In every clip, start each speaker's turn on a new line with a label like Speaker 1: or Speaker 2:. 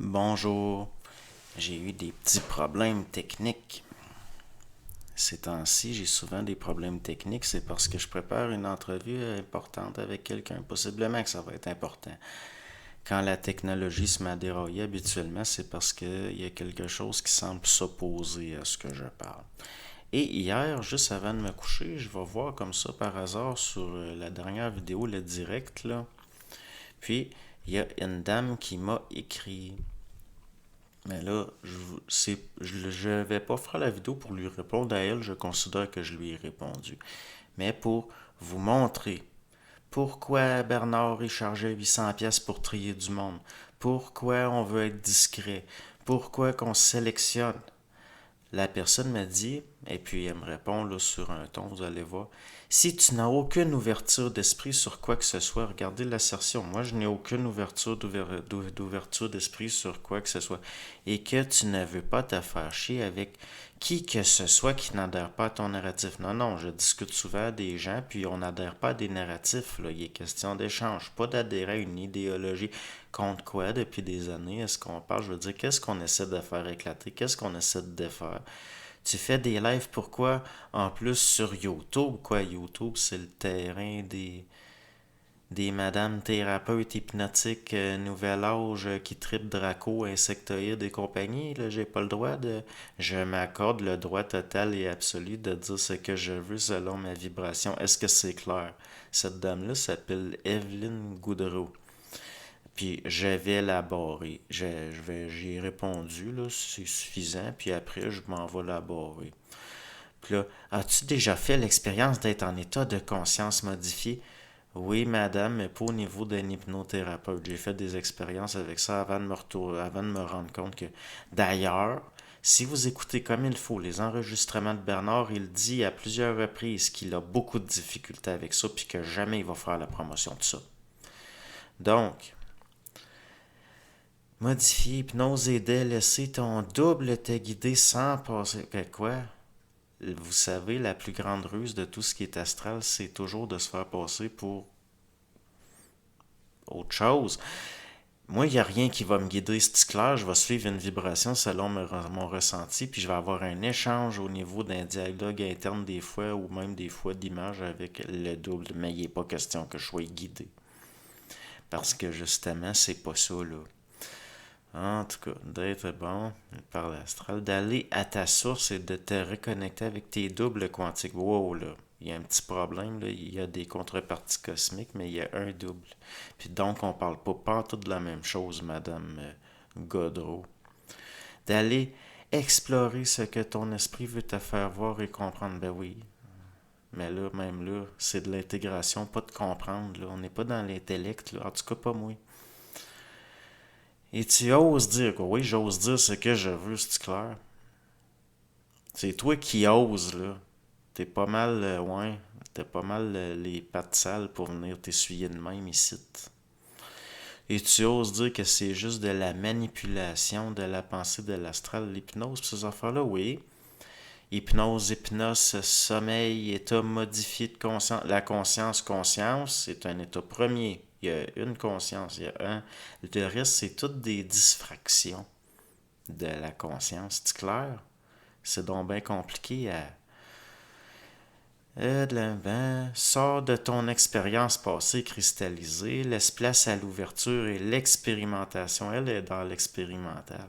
Speaker 1: Bonjour, j'ai eu des petits problèmes techniques. Ces temps-ci, j'ai souvent des problèmes techniques, c'est parce que je prépare une entrevue importante avec quelqu'un. Possiblement que ça va être important. Quand la technologie se met à dérailler habituellement, c'est parce qu'il y a quelque chose qui semble s'opposer à ce que je parle. Et hier, juste avant de me coucher, je vais voir comme ça par hasard sur la dernière vidéo, le direct, là. Puis, il y a une dame qui m'a écrit. Mais là, je vais pas faire la vidéo pour lui répondre à elle, je considère que je lui ai répondu. Mais pour vous montrer pourquoi Bernard est chargé 800 pièces pour trier du monde, pourquoi on veut être discret, pourquoi qu'on sélectionne. La personne m'a dit, et puis elle me répond là, sur un ton, vous allez voir, si tu n'as aucune ouverture d'esprit sur quoi que ce soit, regardez l'assertion, moi je n'ai aucune d'ouverture d'esprit sur quoi que ce soit, et que tu ne veux pas te faire chier avec qui que ce soit qui n'adhère pas à ton narratif. Non, non, je discute souvent à des gens, puis on n'adhère pas à des narratifs, là. Il est question d'échange, pas d'adhérer à une idéologie. Contre quoi depuis des années est-ce qu'on parle? Je veux dire, qu'est-ce qu'on essaie de faire éclater? Qu'est-ce qu'on essaie de défaire? Tu fais des lives, pourquoi? En plus sur YouTube, quoi? YouTube, c'est le terrain des madames thérapeutes hypnotiques nouvel âge qui tripent Draco, insectoïdes et compagnie. Là, j'ai pas le droit de... Je m'accorde le droit total et absolu de dire ce que je veux selon ma vibration. Est-ce que c'est clair? Cette dame-là s'appelle Evelyne Goudreau. Puis je vais la barrer. J'ai répondu, là, c'est suffisant. Puis après, je m'en vais la barrer. Puis là, as-tu déjà fait l'expérience d'être en état de conscience modifié? Oui, madame, mais pas au niveau d'un hypnothérapeute. J'ai fait des expériences avec ça avant de me rendre compte que, d'ailleurs, si vous écoutez comme il faut les enregistrements de Bernard, il dit à plusieurs reprises qu'il a beaucoup de difficultés avec ça, puis que jamais il va faire la promotion de ça. Donc, modifier hypnose et laisser ton double te guider sans passer. Quoi? Vous savez, la plus grande ruse de tout ce qui est astral, c'est toujours de se faire passer pour autre chose. Moi, il n'y a rien qui va me guider, c'est clair. Je vais suivre une vibration selon mon ressenti, puis je vais avoir un échange au niveau d'un dialogue interne des fois, ou même des fois d'image avec le double. Mais il n'est pas question que je sois guidé. Parce que justement, c'est pas ça, là. En tout cas, d'être bon par l'astral, d'aller à ta source et de te reconnecter avec tes doubles quantiques. Wow, là, il y a un petit problème, là. Il y a des contreparties cosmiques, mais il y a un double. Puis donc, on parle pas tout de la même chose, Madame Godreau. D'aller explorer ce que ton esprit veut te faire voir et comprendre. Ben oui, mais là, même là, c'est de l'intégration, pas de comprendre, là. On n'est pas dans l'intellect, là. En tout cas, pas moi. Et tu oses dire, quoi. Oui, j'ose dire ce que je veux, c'est clair. C'est toi qui oses, là. T'es pas mal, ouais, t'as pas mal les pattes sales pour venir t'essuyer de même ici. Et tu oses dire que c'est juste de la manipulation de la pensée de l'astral, l'hypnose, pis ces affaires-là, oui. Hypnose, sommeil, état modifié de conscience. La conscience, c'est un état premier. Il y a une conscience, il y a un. Le reste, c'est toutes des diffractions de la conscience. C'est clair? C'est donc bien compliqué à. Sors de ton expérience passée cristallisée, laisse place à l'ouverture et l'expérimentation. Elle est dans l'expérimental.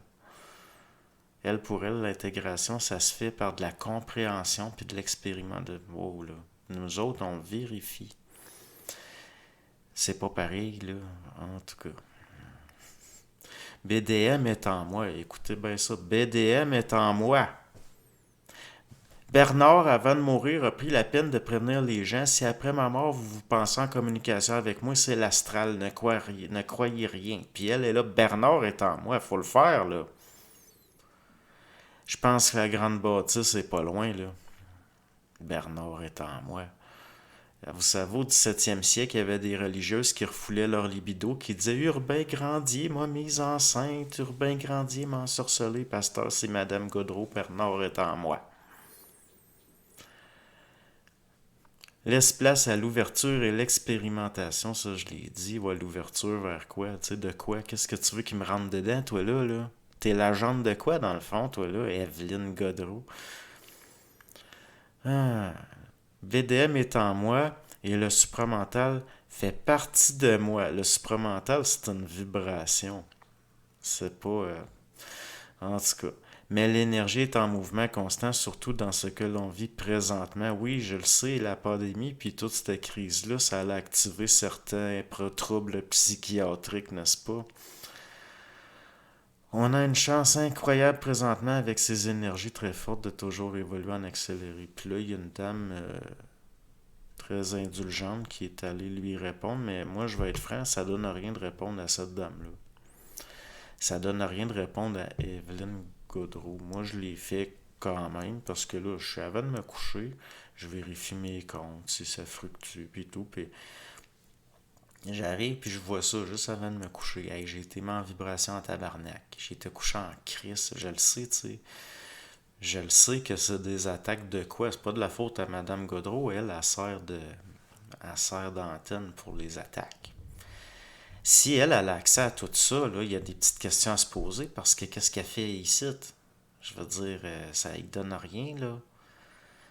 Speaker 1: Elle, pour elle, l'intégration, ça se fait par de la compréhension puis de l'expériment de wow, là. Nous autres, on vérifie. C'est pas pareil, là. En tout cas. BDM est en moi. Écoutez bien ça. BDM est en moi. Bernard, avant de mourir, a pris la peine de prévenir les gens. Si après ma mort, vous pensez en communication avec moi, c'est l'astral. Ne croyez rien. Puis elle est là. Bernard est en moi. Faut le faire, là. Je pense que la grande bâtisse est pas loin, là. Bernard est en moi. Vous savez, au 17e siècle, il y avait des religieuses qui refoulaient leur libido, qui disaient Urbain Grandier m'a mise enceinte, Urbain Grandier m'a ensorcelé, pasteur, c'est Madame Godreau, Bernard est en moi. Laisse place à l'ouverture et l'expérimentation, ça je l'ai dit. Ouais, l'ouverture vers quoi? Tu sais, de quoi? Qu'est-ce que tu veux qui me rentre dedans, toi là? T'es l'agente de quoi, dans le fond, toi là, Evelyne Godreau? Ah, VDM est en moi et le supramental fait partie de moi. Le supramental, c'est une vibration. C'est pas... en tout cas. Mais l'énergie est en mouvement constant, surtout dans ce que l'on vit présentement. Oui, je le sais, la pandémie, puis toute cette crise-là, ça a activé certains troubles psychiatriques, n'est-ce pas? On a une chance incroyable présentement avec ces énergies très fortes de toujours évoluer en accéléré. Puis là, il y a une dame très indulgente qui est allée lui répondre, mais moi, je vais être franc, ça donne rien de répondre à cette dame-là. Ça donne rien de répondre à Evelyne Gaudreau. Moi, je l'ai fait quand même parce que là, je suis avant de me coucher, je vérifie mes comptes, si ça fluctue, puis tout. Puis j'arrive, puis je vois ça juste avant de me coucher. Hey, j'ai été mis en vibration en tabarnak. J'ai été couché en crise, je le sais, tu sais. Je le sais que c'est des attaques de quoi? C'est pas de la faute à Madame Gaudreau, elle sert d'antenne pour les attaques. Si elle a accès à tout ça, là, il y a des petites questions à se poser parce que qu'est-ce qu'elle fait ici? Je veux dire, ça ne donne rien, là.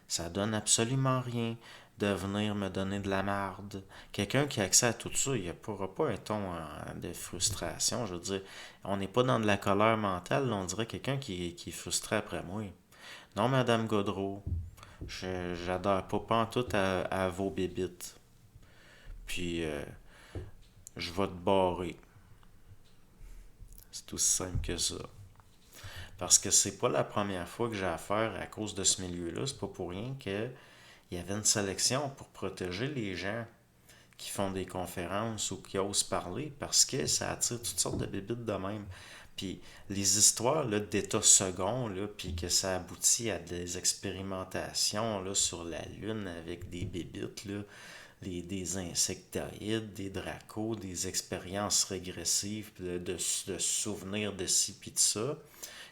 Speaker 1: Ça donne absolument rien de venir me donner de la marde. Quelqu'un qui a accès à tout ça, il n'y aura pas un ton de frustration. Je veux dire, on n'est pas dans de la colère mentale, là, on dirait quelqu'un qui est frustré après moi. Non, Madame Godreau, j'adore pas pantoute à vos bébites. Puis, je vais te barrer. C'est aussi simple que ça. Parce que c'est pas la première fois que j'ai affaire à cause de ce milieu-là. C'est pas pour rien qu'il y avait une sélection pour protéger les gens qui font des conférences ou qui osent parler parce que ça attire toutes sortes de bébites de même. Puis les histoires là, d'état second, là, puis que ça aboutit à des expérimentations là, sur la Lune avec des bébites, là, des insectoïdes, des dracos, des expériences régressives, de souvenirs de ci puis de ça,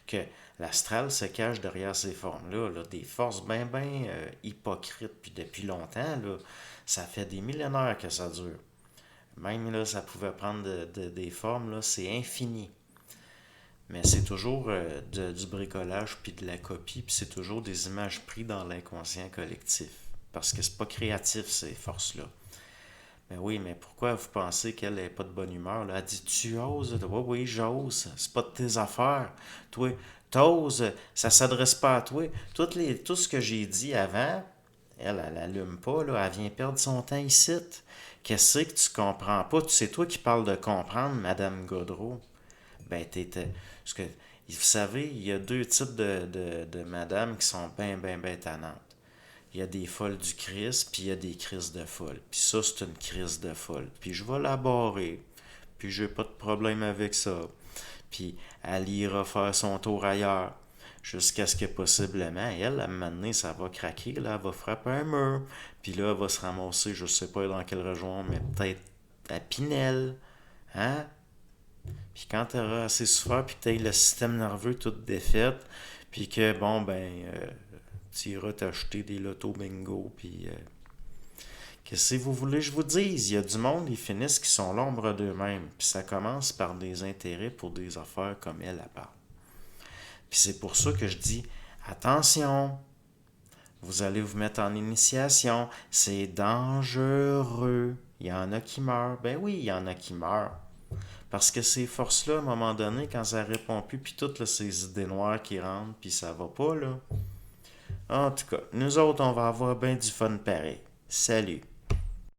Speaker 1: que l'astral se cache derrière ces formes-là, là, des forces bien, bien hypocrites, puis depuis longtemps, là, ça fait des millénaires que ça dure. Même là, ça pouvait prendre des formes, là, c'est infini. Mais c'est toujours du bricolage puis de la copie, puis c'est toujours des images prises dans l'inconscient collectif. Parce que c'est pas créatif, ces forces-là. Mais oui, mais pourquoi vous pensez qu'elle n'est pas de bonne humeur? Là? Elle dit, tu oses? Oui, oui, j'ose. C'est pas de tes affaires. Toi, t'oses, ça s'adresse pas à toi. Tout ce que j'ai dit avant, elle allume pas, là. Elle vient perdre son temps ici. Qu'est-ce que tu comprends pas? C'est toi qui parles de comprendre, Madame Godreau. Ben, parce que, vous savez, il y a deux types de madame qui sont bien tannantes. Il y a des folles du Christ, puis il y a des crises de folles. Puis ça, c'est une crise de folle. Puis je vais la barrer. Puis j'ai pas de problème avec ça. Puis elle ira faire son tour ailleurs. Jusqu'à ce que possiblement, elle, à un moment donné, ça va craquer, là, elle va frapper un mur. Puis là, elle va se ramasser, je sais pas dans quelle région, mais peut-être à Pinel. Hein? Puis quand tu auras assez souffert, puis que tu le système nerveux tout défait, puis que, bon, tu iras t'acheter des lotos bingo, puis qu'est-ce que vous voulez que je vous dise? Il y a du monde, ils finissent qui sont l'ombre d'eux-mêmes, puis ça commence par des intérêts pour des affaires comme elle à part. Puis c'est pour ça que je dis, attention, vous allez vous mettre en initiation, c'est dangereux. Il y en a qui meurent. Ben oui, il y en a qui meurent. Parce que ces forces-là, à un moment donné, quand ça répond plus, puis toutes là, ces idées noires qui rentrent, puis ça va pas, là. En tout cas, nous autres, on va avoir bien du fun pareil. Salut!